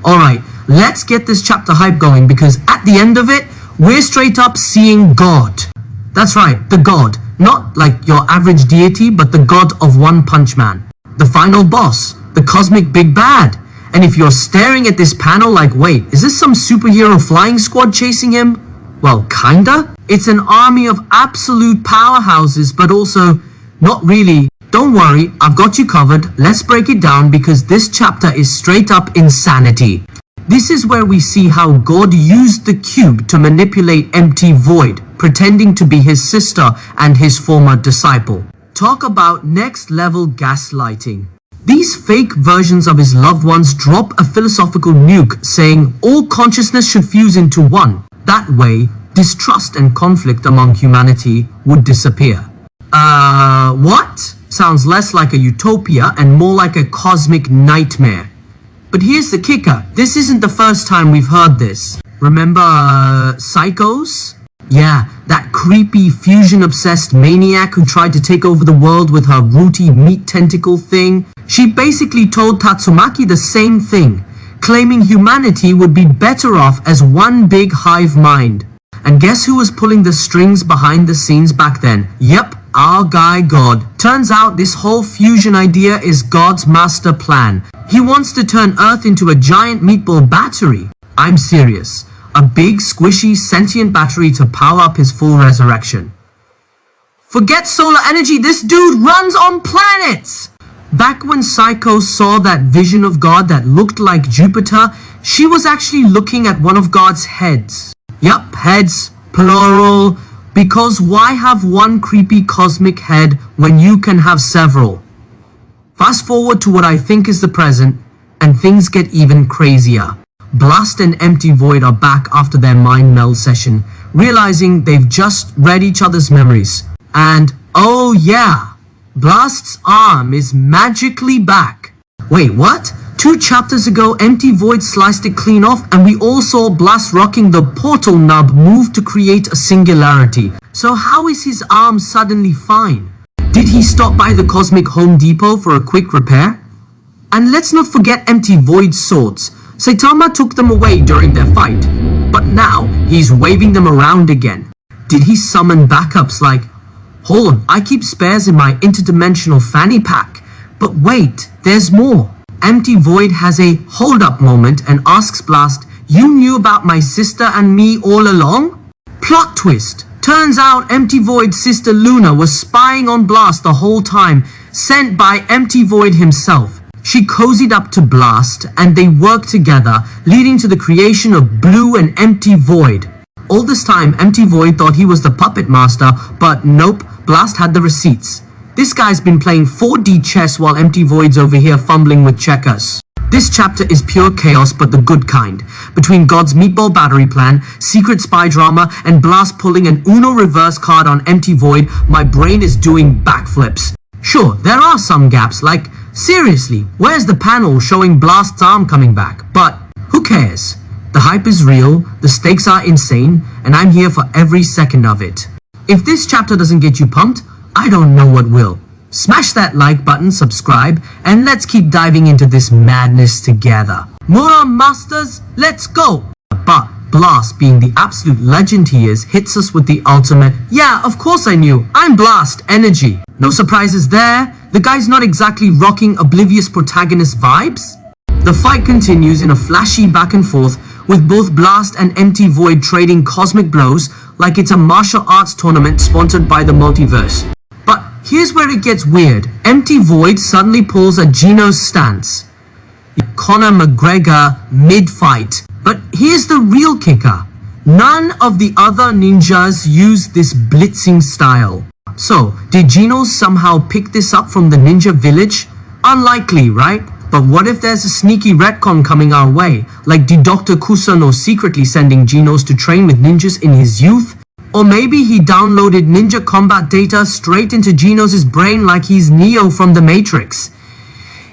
Alright, let's get this chapter hype going because at the end of it, we're straight up seeing God. That's right, the God. Not like your average deity, but the God of One Punch Man. The final boss, the cosmic big bad. And if you're staring at this panel like, wait, is this some superhero flying squad chasing him? Well, kinda. It's an army of absolute powerhouses, but also not really. Don't worry, I've got you covered. Let's break it down because this chapter is straight up insanity. This is where we see how God used the cube to manipulate Empty Void, pretending to be his sister and his former disciple. Talk about next level gaslighting. These fake versions of his loved ones drop a philosophical nuke saying all consciousness should fuse into one. That way, distrust and conflict among humanity would disappear. What? Sounds less like a utopia and more like a cosmic nightmare. But here's the kicker, this isn't the first time we've heard this. Remember, Psychos? Yeah, that creepy fusion-obsessed maniac who tried to take over the world with her rooty meat tentacle thing. She basically told Tatsumaki the same thing, claiming humanity would be better off as one big hive mind. And guess who was pulling the strings behind the scenes back then? Yep, our guy God. Turns out this whole fusion idea is God's master plan. He wants to turn Earth into a giant meatball battery. I'm serious. A big, squishy, sentient battery to power up his full resurrection. Forget solar energy, this dude runs on planets! Back when Psycho saw that vision of God that looked like Jupiter, she was actually looking at one of God's heads. Yup, heads, plural, because why have one creepy cosmic head when you can have several? Fast forward to what I think is the present, and things get even crazier. Blast and Empty Void are back after their mind meld session, realizing they've just read each other's memories. And oh yeah, Blast's arm is magically back. Wait, what? 2 chapters ago, Empty Void sliced it clean off and we all saw Blast rocking the portal nub move to create a singularity. So how is his arm suddenly fine? Did he stop by the Cosmic Home Depot for a quick repair? And let's not forget Empty Void's swords. Saitama took them away during their fight, but now he's waving them around again. Did he summon backups like, hold on, I keep spares in my interdimensional fanny pack, but wait, there's more. Empty Void has a hold up moment and asks Blast, you knew about my sister and me all along? Plot twist. Turns out Empty Void's sister Luna was spying on Blast the whole time, sent by Empty Void himself. She cozied up to Blast and they worked together, leading to the creation of Blue and Empty Void. All this time, Empty Void thought he was the puppet master, but nope, Blast had the receipts. This guy's been playing 4D chess while Empty Void's over here fumbling with checkers. This chapter is pure chaos but the good kind. Between God's meatball battery plan, secret spy drama, and Blast pulling an Uno reverse card on Empty Void, my brain is doing backflips. Sure, there are some gaps, like, seriously, where's the panel showing Blast's arm coming back? But who cares? The hype is real, the stakes are insane, and I'm here for every second of it. If this chapter doesn't get you pumped, I don't know what will. Smash that like button, subscribe, and let's keep diving into this madness together. Mura Masters, let's go! But Blast, being the absolute legend he is, hits us with the ultimate, yeah, of course I knew, I'm Blast energy. No surprises there, the guy's not exactly rocking oblivious protagonist vibes. The fight continues in a flashy back and forth, with both Blast and Empty Void trading cosmic blows like it's a martial arts tournament sponsored by the multiverse. But here's where it gets weird. Empty Void suddenly pulls a Genos stance. Conor McGregor mid-fight. But here's the real kicker. None of the other ninjas use this blitzing style. So, did Genos somehow pick this up from the ninja village? Unlikely, right? But what if there's a sneaky retcon coming our way? Like did Dr. Kusano secretly sending Genos to train with ninjas in his youth? Or maybe he downloaded ninja combat data straight into Genos' brain like he's Neo from the Matrix.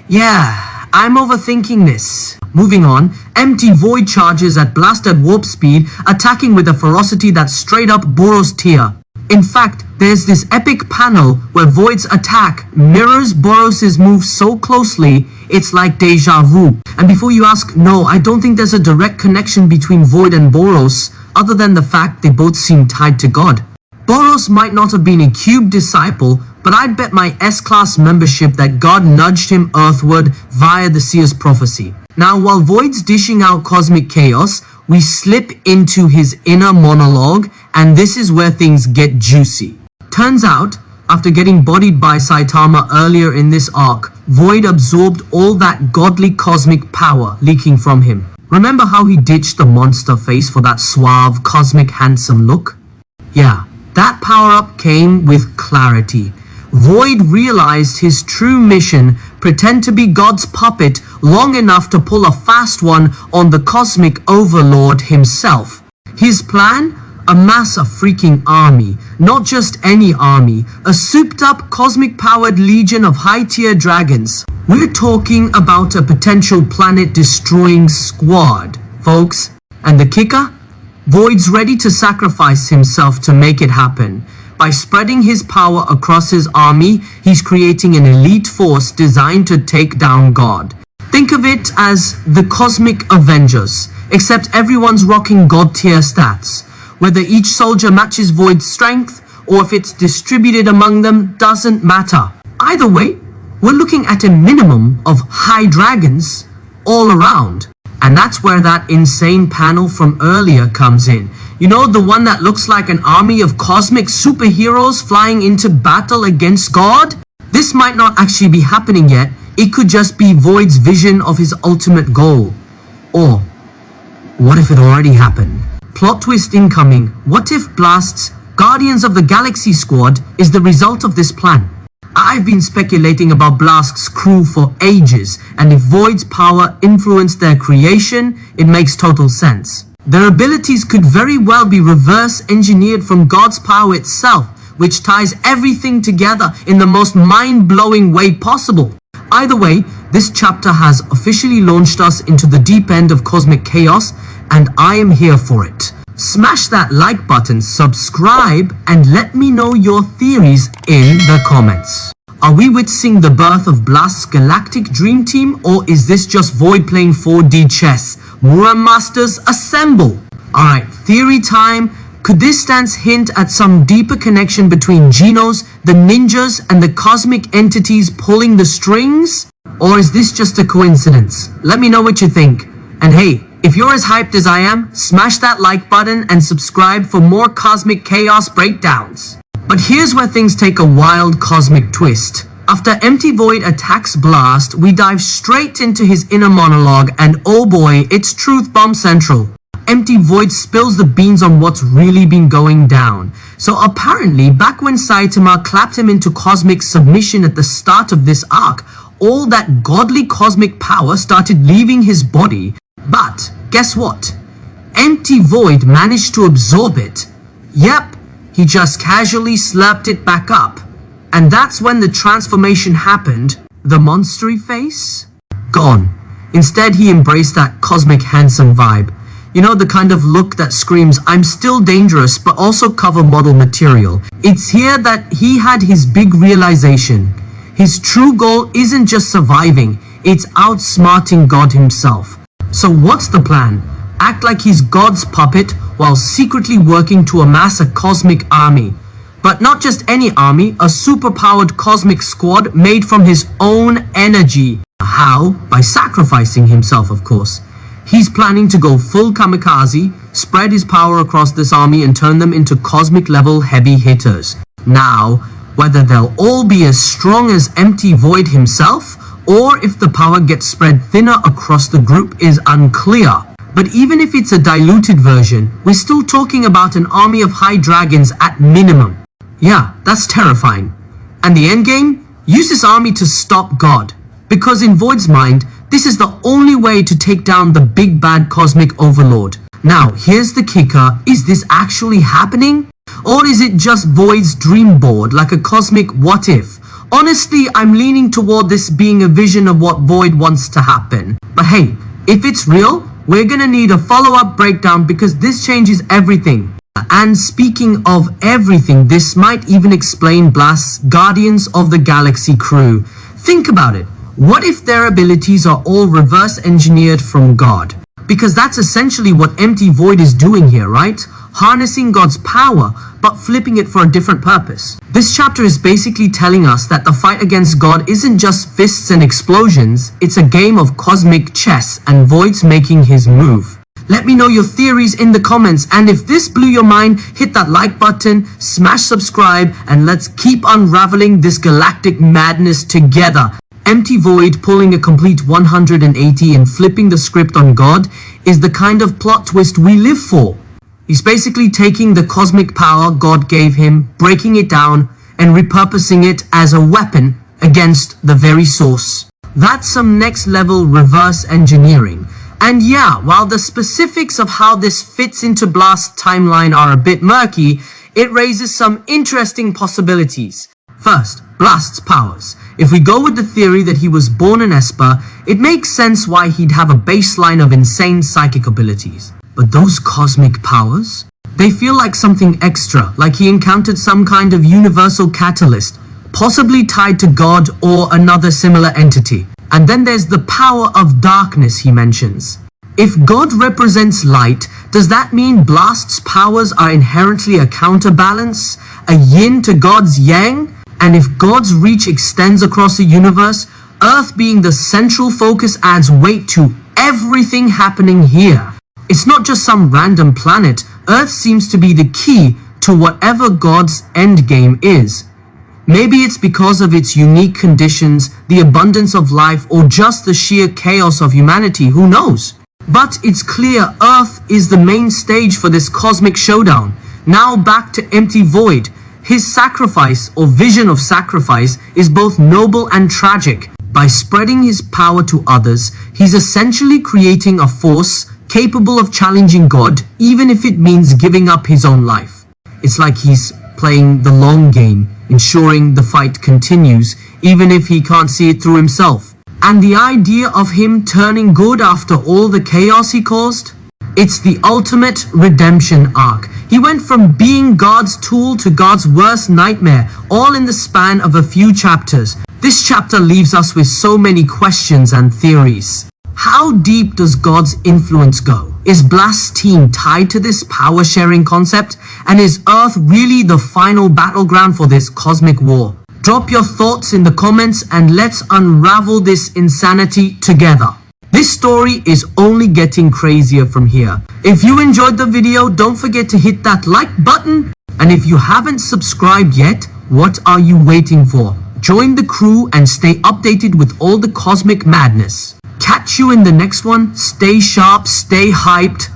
Yeah, I'm overthinking this. Moving on, Empty Void charges at Blast at warp speed, attacking with a ferocity that's straight up Boros tier. In fact, there's this epic panel where Void's attack mirrors Boros' move so closely, It's like deja vu. And before you ask, no, I don't think there's a direct connection between Void and Boros, other than the fact they both seem tied to God. Boros might not have been a Cube disciple, but I'd bet my S-Class membership that God nudged him earthward via the Seer's prophecy. Now, while Void's dishing out cosmic chaos, we slip into his inner monologue, and this is where things get juicy. Turns out, after getting bodied by Saitama earlier in this arc, Void absorbed all that godly cosmic power leaking from him. Remember how he ditched the monster face for that suave, cosmic, handsome look? Yeah, that power-up came with clarity. Void realized his true mission: pretend to be God's puppet long enough to pull a fast one on the cosmic overlord himself. His plan? Amass a freaking army. Not just any army, a souped-up, cosmic-powered legion of high-tier dragons. We're talking about a potential planet-destroying squad, folks. And the kicker? Void's ready to sacrifice himself to make it happen. By spreading his power across his army, he's creating an elite force designed to take down God. Think of it as the Cosmic Avengers, except everyone's rocking God-tier stats. Whether each soldier matches Void's strength, or if it's distributed among them, doesn't matter. Either way, we're looking at a minimum of high dragons all around. And that's where that insane panel from earlier comes in. You know, the one that looks like an army of cosmic superheroes flying into battle against God? This might not actually be happening yet. It could just be Void's vision of his ultimate goal. Or, what if it already happened? Plot twist incoming. What if Blast's Guardians of the Galaxy squad is the result of this plan? I've been speculating about Blast's crew for ages, and if Void's power influenced their creation, it makes total sense. Their abilities could very well be reverse engineered from God's power itself, which ties everything together in the most mind-blowing way possible. Either way, this chapter has officially launched us into the deep end of cosmic chaos, and I am here for it. Smash that like button, subscribe, and let me know your theories in the comments. Are we witnessing the birth of Blast's galactic dream team, or is this just Void playing 4D chess? Muram Masters, assemble! Alright, theory time. Could this stance hint at some deeper connection between Genos, the ninjas, and the cosmic entities pulling the strings? Or is this just a coincidence? Let me know what you think. And hey, if you're as hyped as I am, smash that like button and subscribe for more cosmic chaos breakdowns. But here's where things take a wild cosmic twist. After Empty Void attacks Blast, we dive straight into his inner monologue, and oh boy, it's truth bomb central. Empty Void spills the beans on what's really been going down. So apparently, back when Saitama clapped him into cosmic submission at the start of this arc, all that godly cosmic power started leaving his body. But guess what? Empty Void managed to absorb it. Yep, he just casually slurped it back up. And that's when the transformation happened. The monstery face? Gone. Instead, he embraced that cosmic handsome vibe. You know, the kind of look that screams, I'm still dangerous, but also cover model material. It's here that he had his big realization. His true goal isn't just surviving, it's outsmarting God himself. So what's the plan? Act like he's God's puppet while secretly working to amass a cosmic army. But not just any army, a superpowered cosmic squad made from his own energy. How? By sacrificing himself, of course. He's planning to go full kamikaze, spread his power across this army and turn them into cosmic level heavy hitters. Now, whether they'll all be as strong as Empty Void himself, or if the power gets spread thinner across the group is unclear. But even if it's a diluted version, we're still talking about an army of high dragons at minimum. Yeah, that's terrifying. And the endgame? Use this army to stop God. Because in Void's mind, this is the only way to take down the big bad cosmic overlord. Now, here's the kicker. Is this actually happening? Or is it just Void's dream board, like a cosmic what if? Honestly, I'm leaning toward this being a vision of what Void wants to happen. But hey, if it's real, we're gonna need a follow-up breakdown because this changes everything. And speaking of everything, this might even explain Blast's Guardians of the Galaxy crew. Think about it. What if their abilities are all reverse engineered from God? Because that's essentially what Empty Void is doing here, right? Harnessing God's power, but flipping it for a different purpose. This chapter is basically telling us that the fight against God isn't just fists and explosions, it's a game of cosmic chess and Void's making his move. Let me know your theories in the comments, and if this blew your mind, hit that like button, smash subscribe, and let's keep unraveling this galactic madness together. Empty Void pulling a complete 180 and flipping the script on God is the kind of plot twist we live for. He's basically taking the cosmic power God gave him, breaking it down, and repurposing it as a weapon against the very source. That's some next level reverse engineering. And yeah, while the specifics of how this fits into Blast's timeline are a bit murky, it raises some interesting possibilities. First, Blast's powers. If we go with the theory that he was born an Esper, it makes sense why he'd have a baseline of insane psychic abilities. But those cosmic powers? They feel like something extra, like he encountered some kind of universal catalyst, possibly tied to God or another similar entity. And then there's the power of darkness he mentions. If God represents light, does that mean Blast's powers are inherently a counterbalance? A yin to God's yang? And if God's reach extends across the universe, Earth being the central focus adds weight to everything happening here. It's not just some random planet. Earth seems to be the key to whatever God's endgame is. Maybe it's because of its unique conditions, the abundance of life, or just the sheer chaos of humanity, who knows? But it's clear Earth is the main stage for this cosmic showdown. Now back to Empty Void. His sacrifice, or vision of sacrifice, is both noble and tragic. By spreading his power to others, he's essentially creating a force capable of challenging God, even if it means giving up his own life. It's like he's playing the long game, ensuring the fight continues, even if he can't see it through himself. And the idea of him turning good after all the chaos he caused? It's the ultimate redemption arc. He went from being God's tool to God's worst nightmare, all in the span of a few chapters. This chapter leaves us with so many questions and theories. How deep does God's influence go? Is Blast's team tied to this power-sharing concept? And is Earth really the final battleground for this cosmic war? Drop your thoughts in the comments and let's unravel this insanity together. This story is only getting crazier from here. If you enjoyed the video, don't forget to hit that like button. And if you haven't subscribed yet, what are you waiting for? Join the crew and stay updated with all the cosmic madness. Catch you in the next one. Stay sharp, stay hyped.